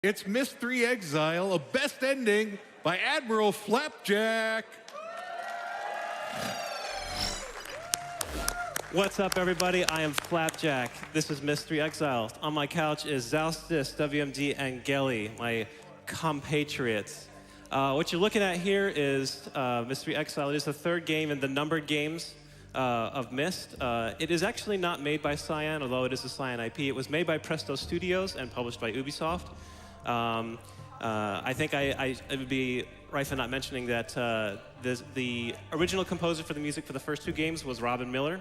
It's Myst 3 Exile, a best ending by Admiral Flapjack. What's up, everybody? I am Flapjack. This is Myst 3 Exile. On my couch is Zaustis, WMD, and Gelly, my compatriots. What you're looking at here is Myst 3 Exile. It is the third game in the numbered games of Myst. It is actually not made by Cyan, although it is a Cyan IP. It was made by Presto Studios and published by Ubisoft. I think it would be right for not mentioning that the original composer for the music for the first two games was Robin Miller.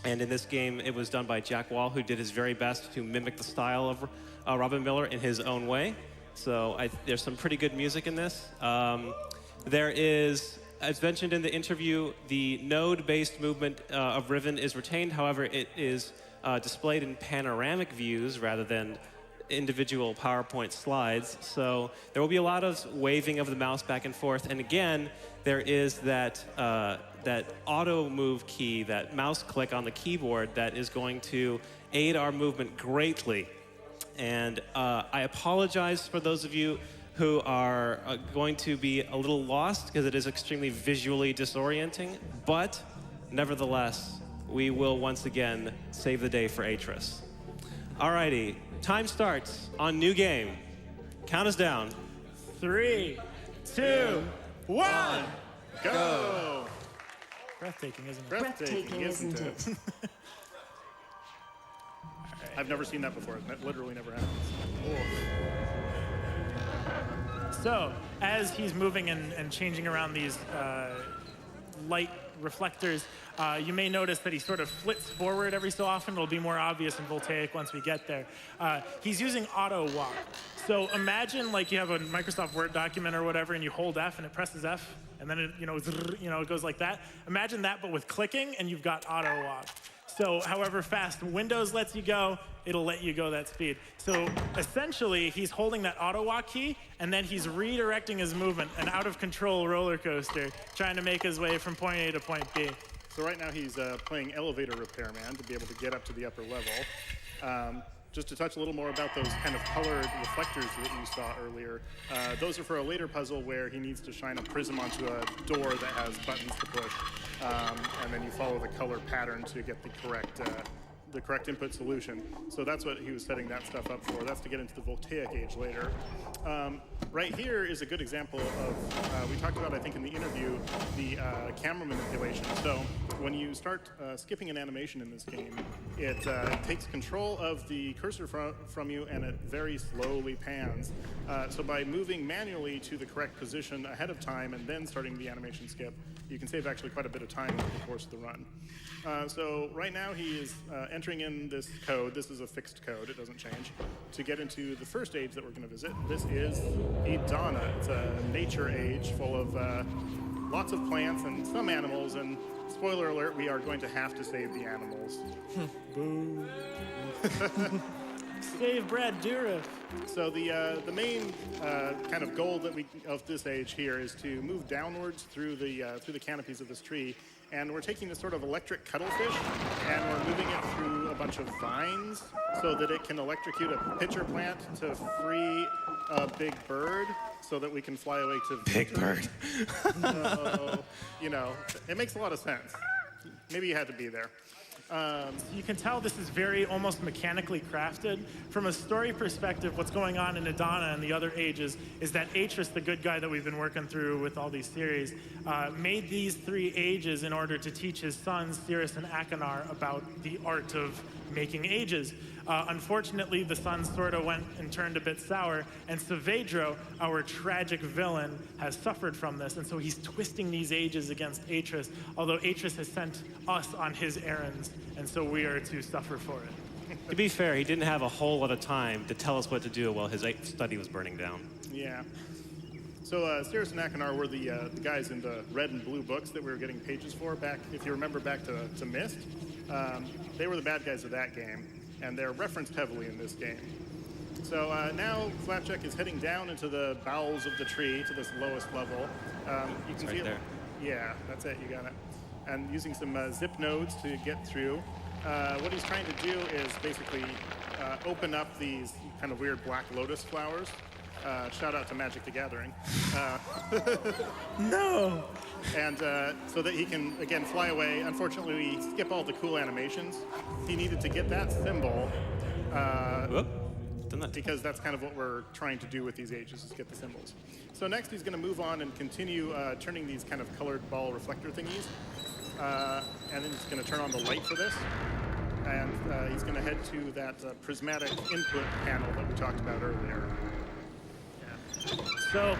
And in this game, it was done by Jack Wall, who did his very best to mimic the style of Robin Miller in his own way. So there's some pretty good music in this. There is, as mentioned in the interview, the node-based movement of Riven is retained. However, it is displayed in panoramic views rather than individual PowerPoint slides. So there will be a lot of waving of the mouse back and forth. And again, there is that auto move key, that mouse click on the keyboard that is going to aid our movement greatly. And I apologize for those of you who are going to be a little lost because it is extremely visually disorienting, but nevertheless, we will once again save the day for Atris. Alrighty, time starts on new game. Count us down. 3, 2, 1, go! Breathtaking, isn't it? Breathtaking, isn't it? I've never seen that before. That literally never happens. So, as he's moving and changing around these light reflectors, you may notice that he sort of flits forward every so often. It'll be more obvious in Voltaic once we get there. He's using auto walk. So imagine like you have a Microsoft Word document or whatever, and you hold F and it presses F, and then it goes like that. Imagine that, but with clicking, and you've got auto walk. So however fast Windows lets you go, it'll let you go that speed. So essentially, he's holding that auto walk key, and then he's redirecting his movement, an out-of-control roller coaster, trying to make his way from point A to point B. So right now he's playing elevator repairman to be able to get up to the upper level. Just to touch a little more about those kind of colored reflectors that you saw earlier, those are for a later puzzle where he needs to shine a prism onto a door that has buttons to push, and then you follow the color pattern to get the correct input solution. So that's what he was setting that stuff up for. That's to get into the Voltaic age later. Right here is a good example of, we talked about, I think in the interview, the camera manipulation. So when you start skipping an animation in this game, it takes control of the cursor from you, and it very slowly pans. So by moving manually to the correct position ahead of time and then starting the animation skip, you can save actually quite a bit of time over the course of the run. So right now he is entering in this code. This is a fixed code, it doesn't change. To get into the first age that we're going to visit, this is Donna. It's a nature age full of lots of plants and some animals, and spoiler alert, we are going to have to save the animals. Boo. Save Brad Dourif. So the main kind of goal of this age here is to move downwards through the canopies of this tree, and we're taking this sort of electric cuttlefish, and we're moving it through a bunch of vines so that it can electrocute a pitcher plant to free a big bird, so that we can fly away to Big bird. It makes a lot of sense. Maybe you had to be there. You can tell this is very almost mechanically crafted. From a story perspective, what's going on in Adana and the other ages is that Atris, the good guy that we've been working through with all these series, made these three ages in order to teach his sons, Cirrus and Achenar, about the art of making ages. Unfortunately, the sons sort of went and turned a bit sour, and Saavedro, our tragic villain, has suffered from this, and so he's twisting these ages against Atris, although Atris has sent us on his errands, and so we are to suffer for it. To be fair, he didn't have a whole lot of time to tell us what to do while his study was burning down. Yeah. So Cirrus and Achenar were the guys in the red and blue books that we were getting pages for back, if you remember back to Myst. They were the bad guys of that game, and they're referenced heavily in this game. So now Flapjack is heading down into the bowels of the tree to this lowest level. You can right see there. Yeah, that's it, you got it. And using some zip nodes to get through. what he's trying to do is basically open up these kind of weird black lotus flowers. Shout out to Magic the Gathering. No. And so that he can, again, fly away. Unfortunately, we skip all the cool animations. He needed to get that symbol Whoop. Done that. because that's kind of what we're trying to do with these ages, is get the symbols. So next he's going to move on and continue turning these kind of colored ball reflector thingies. And then he's going to turn on the light for this. And he's going to head to that prismatic input panel that we talked about earlier. So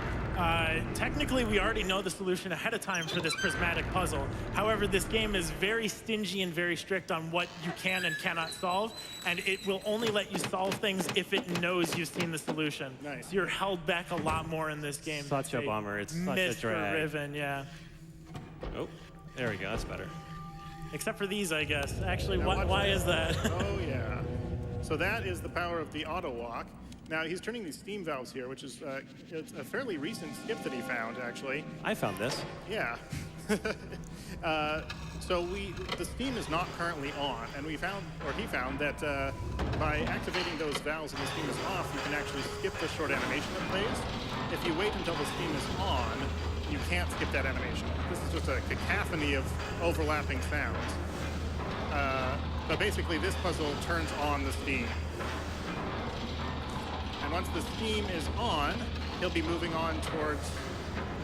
technically, we already know the solution ahead of time for this prismatic puzzle. However, this game is very stingy and very strict on what you can and cannot solve, and it will only let you solve things if it knows you've seen the solution. Nice. So you're held back a lot more in this game. Such a bummer. It's such a Myst or drag. Riven, yeah. Oh, there we go. That's better. Except for these, I guess. Actually, Now watch why this. is that? Oh, yeah. So that is the power of the auto walk. Now he's turning these steam valves here, which is it's a fairly recent skip that he found, actually. I found this. Yeah. So the steam is not currently on, and he found that by activating those valves and the steam is off, you can actually skip the short animation that plays. If you wait until the steam is on, you can't skip that animation. This is just a cacophony of overlapping sounds. But basically, this puzzle turns on the steam. And once the steam is on, he'll be moving on towards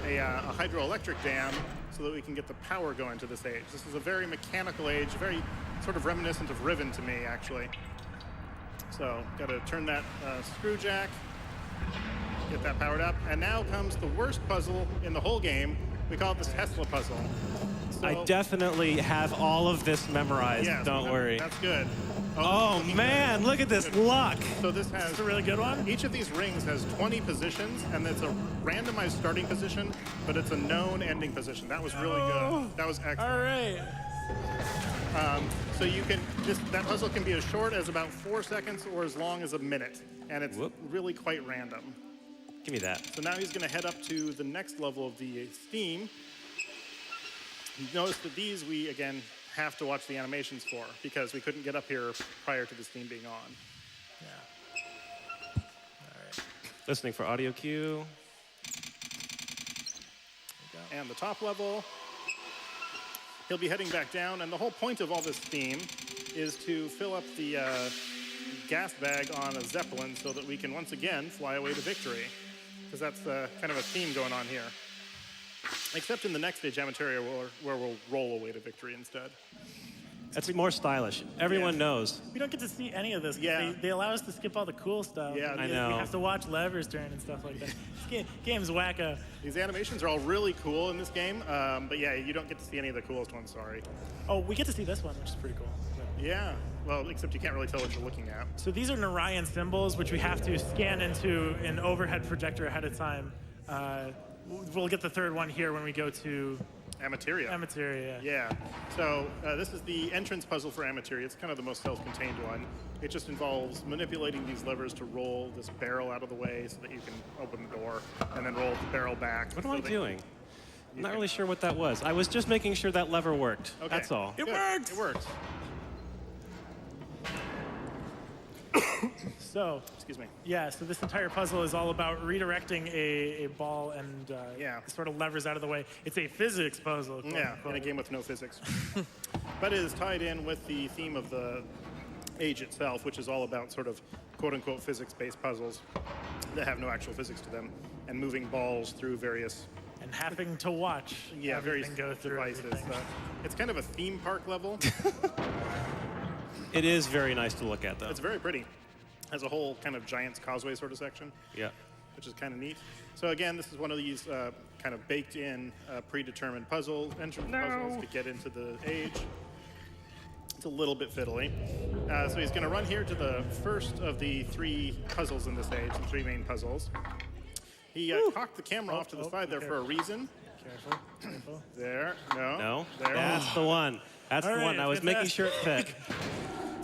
a hydroelectric dam so that we can get the power going to this age. This is a very mechanical age, very sort of reminiscent of Riven to me, actually. So, got to turn that screw jack, get that powered up. And now comes the worst puzzle in the whole game. We call it the Tesla puzzle. So, I definitely have all of this memorized. yes, Don't worry. That's good. Oh, man, look at this luck. So this has It's a really good one. each of these rings has 20 positions, and it's a randomized starting position, but it's a known ending position. That was really good. That was excellent. All right. So you can that puzzle can be as short as about 4 seconds or as long as a minute, and it's Whoop. really quite random. Give me that. So now he's going to head up to the next level of the steam. Notice that these we again have to watch the animations for because we couldn't get up here prior to the steam being on. Yeah. All right. Listening for audio cue. And the top level, he'll be heading back down, and the whole point of all this steam is to fill up the gas bag on a Zeppelin so that we can once again fly away to victory, because that's kind of a theme going on here. Except in the next stage, Amateria, where we'll roll away to victory instead. That's more stylish. Everyone knows. We don't get to see any of this. 'Cause Yeah. They allow us to skip all the cool stuff. Yeah, I We know. have to watch levers turn and stuff like that. This game's wacko. These animations are all really cool in this game, but yeah, you don't get to see any of the coolest ones, sorry. Oh, we get to see this one, which is pretty cool. But- Yeah, well, except you can't really tell what you're looking at. So these are Narayan symbols, which we have to scan into an overhead projector ahead of time. We'll get the third one here when we go to Amateria. Amateria. Yeah, so this is the entrance puzzle for Amateria. It's kind of the most self-contained one. It just involves manipulating these levers to roll this barrel out of the way so that you can open the door, and then roll the barrel back. What am so I that- doing? I'm not really sure what that was. I was just making sure that lever worked. Okay. That's all. It Good. works! It works. So, Excuse me. yeah, so this entire puzzle is all about redirecting a ball and Yeah. sort of levers out of the way. It's a physics puzzle. quote Yeah, unquote. in a game with no physics. But it is tied in with the theme of the age itself, which is all about sort of quote-unquote physics-based puzzles that have no actual physics to them, and moving balls through various And having to watch various everything go through devices. everything. It's kind of a theme park level. It is very nice to look at, though. It's very pretty. Has a whole kind of Giant's Causeway sort of section, Yeah. which is kind of neat. So again, this is one of these kind of baked-in, predetermined entrance puzzles to get into the age. It's a little bit fiddly. So he's going to run here to the first of the 3 puzzles in this age, the 3 main puzzles. He cocked the camera off to the side there for a reason. Careful, careful. There, no, No? there. That's the one. That's All the one. right, I was making fantastic. sure it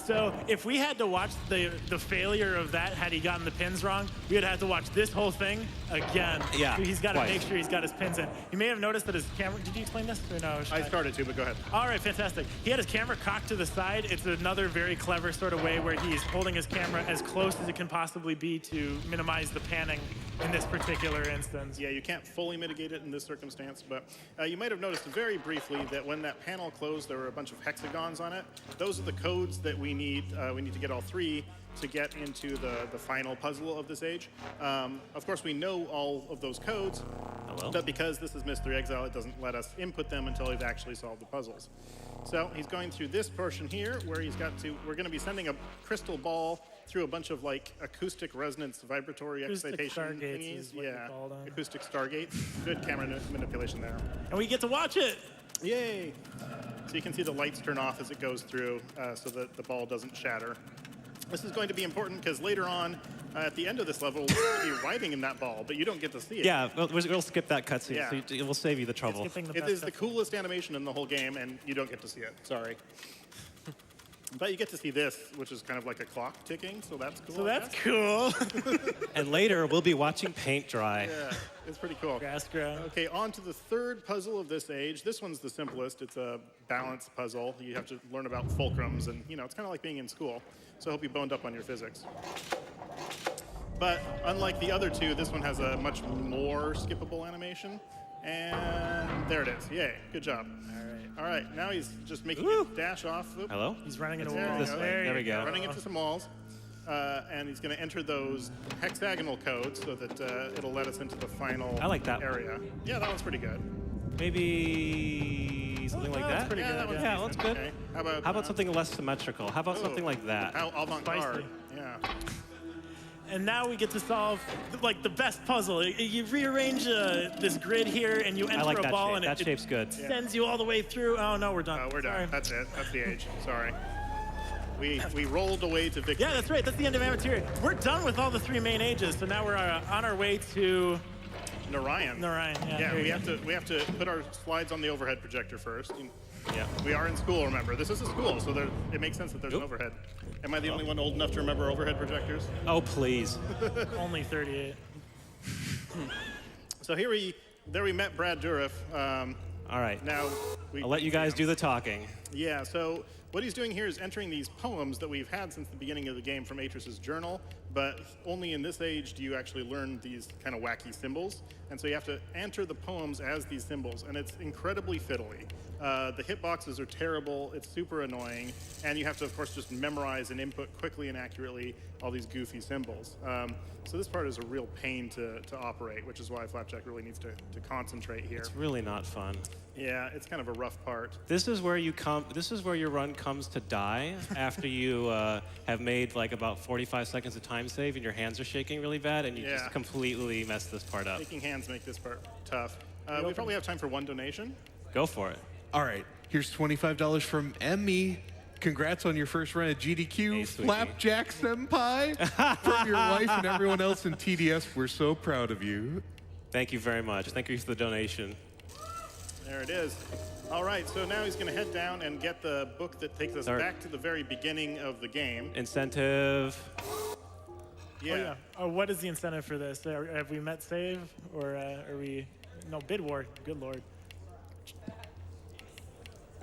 fit. So if we had to watch the failure of that, had he gotten the pins wrong, we would have to watch this whole thing again. Yeah, So he's got to twice. make sure he's got his pins in. You may have noticed that his camera, did you explain this or no? I started to, but go ahead. All right, fantastic. He had his camera cocked to the side. It's another very clever sort of way where he's holding his camera as close as it can possibly be to minimize the panning in this particular instance. Yeah, you can't fully mitigate it in this circumstance, but you might have noticed very briefly that when that panel closed, there were a bunch of hexagons on it. Those are the codes that we need. We need to get all 3 to get into the final puzzle of this age. Of course, we know all of those codes, but because this is Myst 3 Exile, it doesn't let us input them until we've actually solved the puzzles. So he's going through this portion here where we're going to be sending a crystal ball through a bunch of like acoustic resonance vibratory excitation stargates thingies. is what you call them. Acoustic stargates. Good camera manipulation there. And we get to watch it. Yay! So you can see the lights turn off as it goes through so that the ball doesn't shatter. This is going to be important because later on, at the end of this level, we'll be riding in that ball, but you don't get to see it. Yeah, we'll skip that cutscene, Yeah. so it will save you the trouble. Skipping the It best is the stuff. coolest animation in the whole game, and you don't get to see it. Sorry. But you get to see this, which is kind of like a clock ticking, so that's cool. So I that's guess. cool. And later, we'll be watching paint dry. Yeah, it's pretty cool. Grass grow. Okay, on to the third puzzle of this age. This one's the simplest. It's a balance puzzle. You have to learn about fulcrums, and it's kind of like being in school. So I hope you boned up on your physics. But unlike the other 2, this one has a much more skippable animation. And there it is. Yay, good job. All right, now he's just making it dash off. Oop. Hello? He's running into a There wall. we go. There we go. Running into some walls. And he's going to enter those hexagonal codes so that it'll let us into the final I like that one. area. Yeah, that one's pretty good. Maybe something like that's that? pretty good. That one's Yeah, decent. that's good. Okay. How about something less symmetrical? How about something like that? How avant-garde. Spicy. Yeah. And now we get to solve like the best puzzle. You rearrange this grid here, and you I enter like a that ball, shape. and That shape's good. sends you all the way through. Oh no, we're done. Oh, we're done. Sorry. That's it. That's the age. Sorry. We rolled away to victory. Yeah, that's right. That's the end of Amateur. We're done with all the 3 main ages, so now we're on our way to Narayan. Narayan. Yeah, Yeah, here we you have to put our slides on the overhead projector first. Yeah. We are in school, remember. This is a school, so it makes sense that there's an overhead. Am I the only one old enough to remember overhead projectors? Oh, please. go. Only 38. So there we met Brad Dourif. All right. Now I'll let you guys do the talking. Yeah, so what he's doing here is entering these poems that we've had since the beginning of the game from Atris's journal, but only in this age do you actually learn these kind of wacky symbols. And so you have to enter the poems as these symbols, and it's incredibly fiddly. The hitboxes are terrible, it's super annoying, and you have to, of course, just memorize and input quickly and accurately all these goofy symbols. So this part is a real pain to operate, which is why Flapjack really needs to concentrate here. It's really not fun. Yeah, it's kind of a rough part. This is where your run comes to die after you have made like about 45 seconds of time save and your hands are shaking really bad and you Yeah. just completely mess this part up. Making hands make this part tough. We probably have time for one donation. Go for it. All right, here's $25 from Emmy. Congrats on your first run at GDQ. Hey, sweetie. Flapjack Senpai. From your wife and everyone else in TDS, we're so proud of you. Thank you very much. Thank you for the donation. There it is. All right, so now he's going to head down and get the book that takes us Start. back to the very beginning of the game. Incentive. Yeah. Oh, yeah. Oh, what is the incentive for this? Have we met save, or are we? No, bid war. Good lord.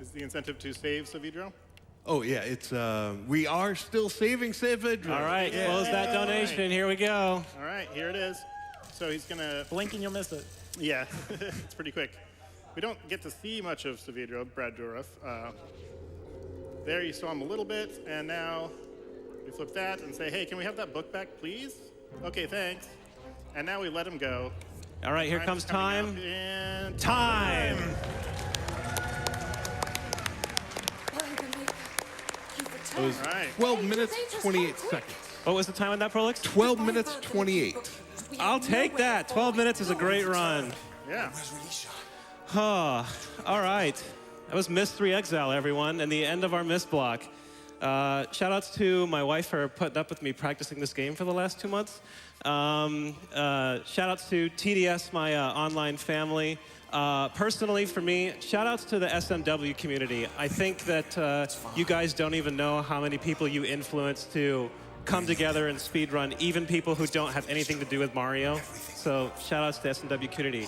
Is the incentive to save Savidro? Oh yeah, it's we are still saving Savidra. All right, Yeah. close that donation. Here we go. All right, here it is. So he's going to, Blink and you'll miss it. yeah, it's pretty quick. We don't get to see much of Savidro, Brad Dourif. There you saw him a little bit, and now we flip that and say, hey, can we have that book back, please? Okay, thanks. And now we let him go. All right, here comes is coming time. up, and Time. It was All right. 12 minutes, 28 seconds. What was the time on that, Prolix? 12 minutes, 28. I'll take that. 12 minutes is a great run. Yeah. All right. That was Myst 3 Exile, everyone, and the end of our Myst block. Shout outs to my wife for putting up with me practicing this game for the last 2 months. Shout outs to TDS, my online family. Personally, for me, shout outs to the SMW community. I think that you guys don't even know how many people you influence to come together and speedrun, even people who don't have anything to do with Mario. So shout outs to the SMW community.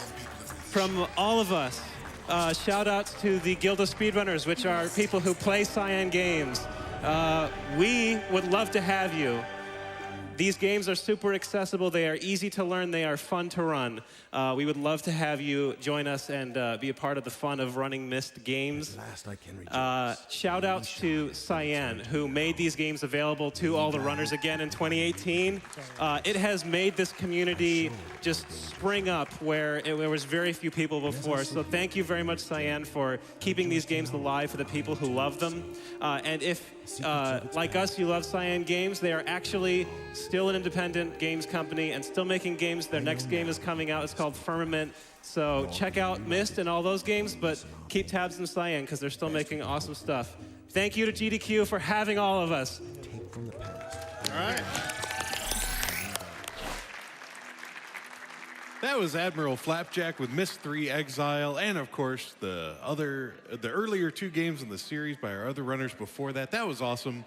From all of us, shout outs to the Guild of Speedrunners, which are people who play Cyan games. We would love to have you. These games are super accessible. They are easy to learn. They are fun to run. We would love to have you join us and be a part of the fun of running Myst games. Shout outs to Cyan, who made these games available to all the runners again in 2018. It has made this community just spring up where there was very few people before. So thank you very much, Cyan, for keeping these games alive for the people who love them. And if, like us, you love Cyan Games, they are actually still an independent games company and still making games. Their next game is coming out. It's called Firmament. So check out Myst and all those games, but keep tabs on Cyan because they're still making awesome stuff. Thank you to GDQ for having all of us. All right. That was Admiral Flapjack with Myst 3 Exile, and of course the earlier 2 games in the series by our other runners before that. That was awesome.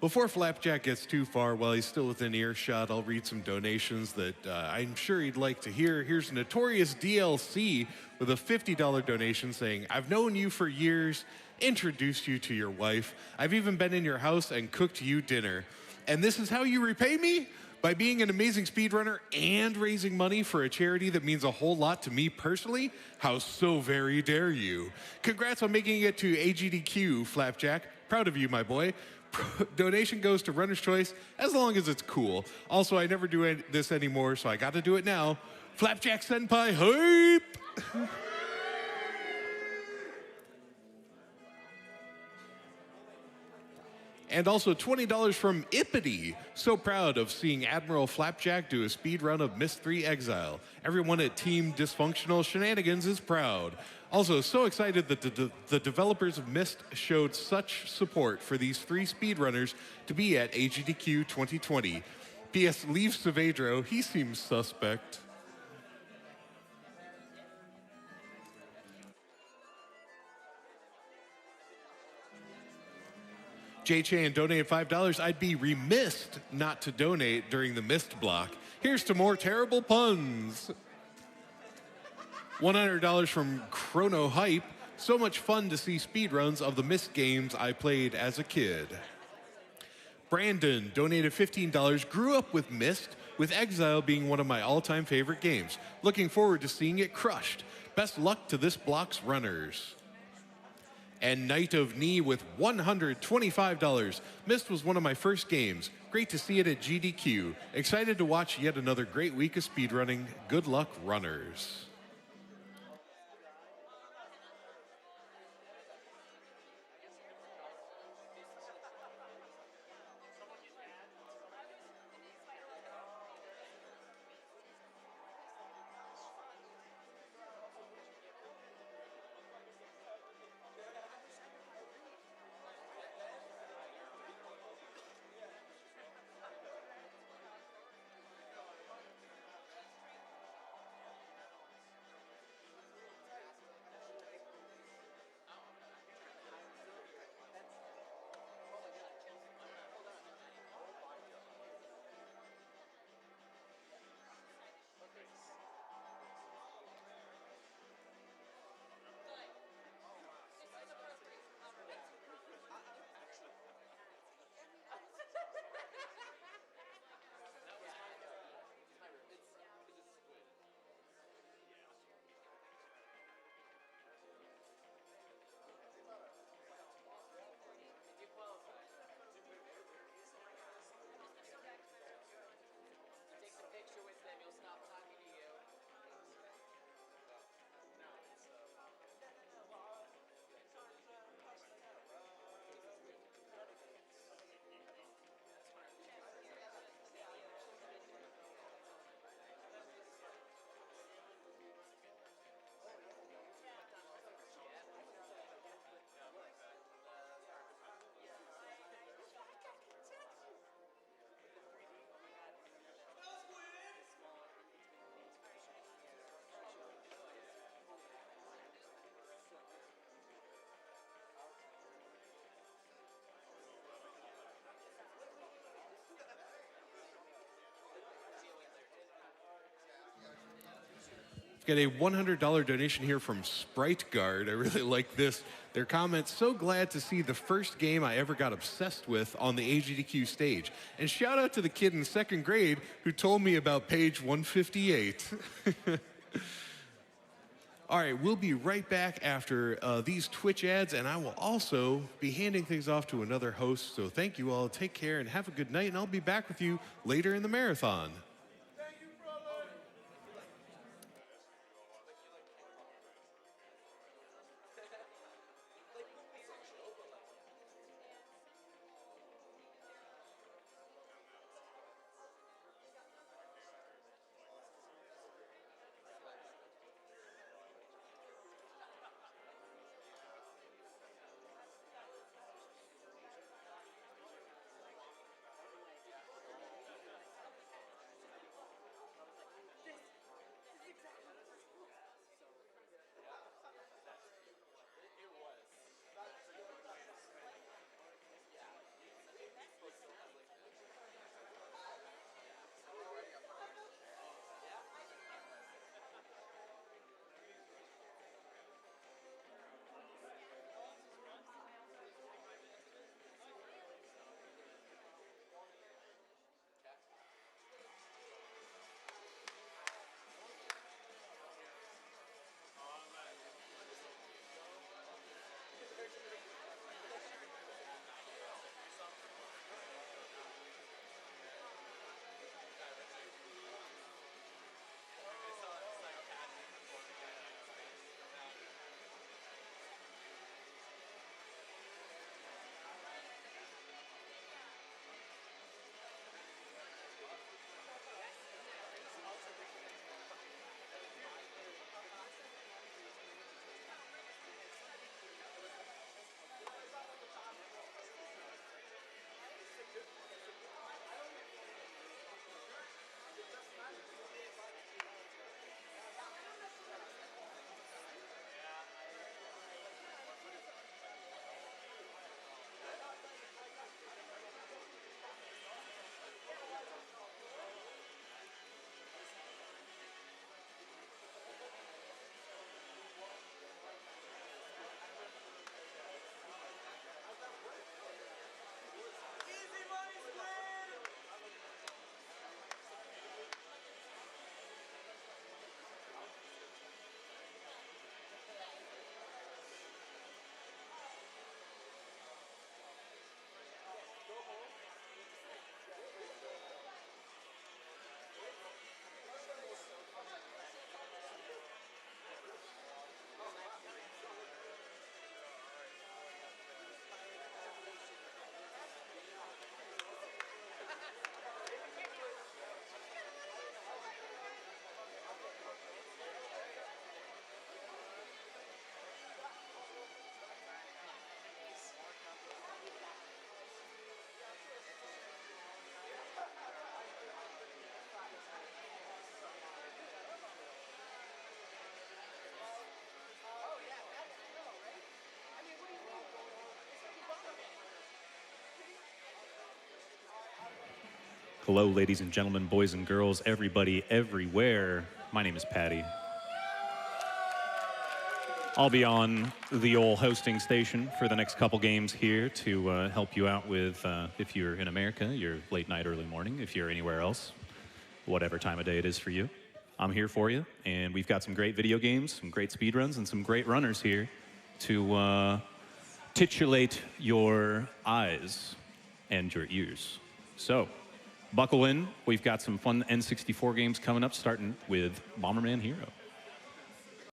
Before Flapjack gets too far, while he's still within earshot, I'll read some donations that I'm sure he'd like to hear. Here's Notorious DLC with a $50 donation saying, "I've known you for years, introduced you to your wife. I've even been in your house and cooked you dinner. And this is how you repay me? By being an amazing speedrunner and raising money for a charity that means a whole lot to me personally? How so very dare you? Congrats on making it to AGDQ, Flapjack. Proud of you, my boy. Donation goes to Runner's Choice as long as it's cool. Also, I never do this anymore, so I got to do it now. Flapjack Senpai, hype!" And also $20 from Ippity. So proud of seeing Admiral Flapjack do a speed run of Myst 3 Exile. Everyone at Team Dysfunctional Shenanigans is proud. Also, so excited that the developers of Myst showed such support for these 3 speedrunners to be at AGDQ 2020. P.S. Leave Saavedro, he seems suspect. J. Chan donated $5. I'd be remiss not to donate during the Myst block. Here's to more terrible puns. $100 from Chrono Hype. So much fun to see speedruns of the Myst games I played as a kid. Brandon donated $15. Grew up with Myst, with Exile being one of my all-time favorite games. Looking forward to seeing it crushed. Best luck to this block's runners. And Night of Knee with $125. Myst was one of my first games. Great to see it at GDQ. Excited to watch yet another great week of speedrunning. Good luck, runners. Got a $100 donation here from Sprite Guard. I really like this. Their comment, so glad to see the first game I ever got obsessed with on the AGDQ stage. And shout out to the kid in second grade who told me about page 158. All right, we'll be right back after these Twitch ads, and I will also be handing things off to another host. So thank you all. Take care and have a good night, and I'll be back with you later in the marathon. Hello, ladies and gentlemen, boys and girls, everybody, everywhere. My name is Patty. I'll be on the old hosting station for the next couple games here to help you out with, if you're in America, your late night, early morning. If you're anywhere else, whatever time of day it is for you, I'm here for you. And we've got some great video games, some great speedruns, and some great runners here to titillate your eyes and your ears. So, buckle in. We've got some fun N64 games coming up, starting with Bomberman Hero.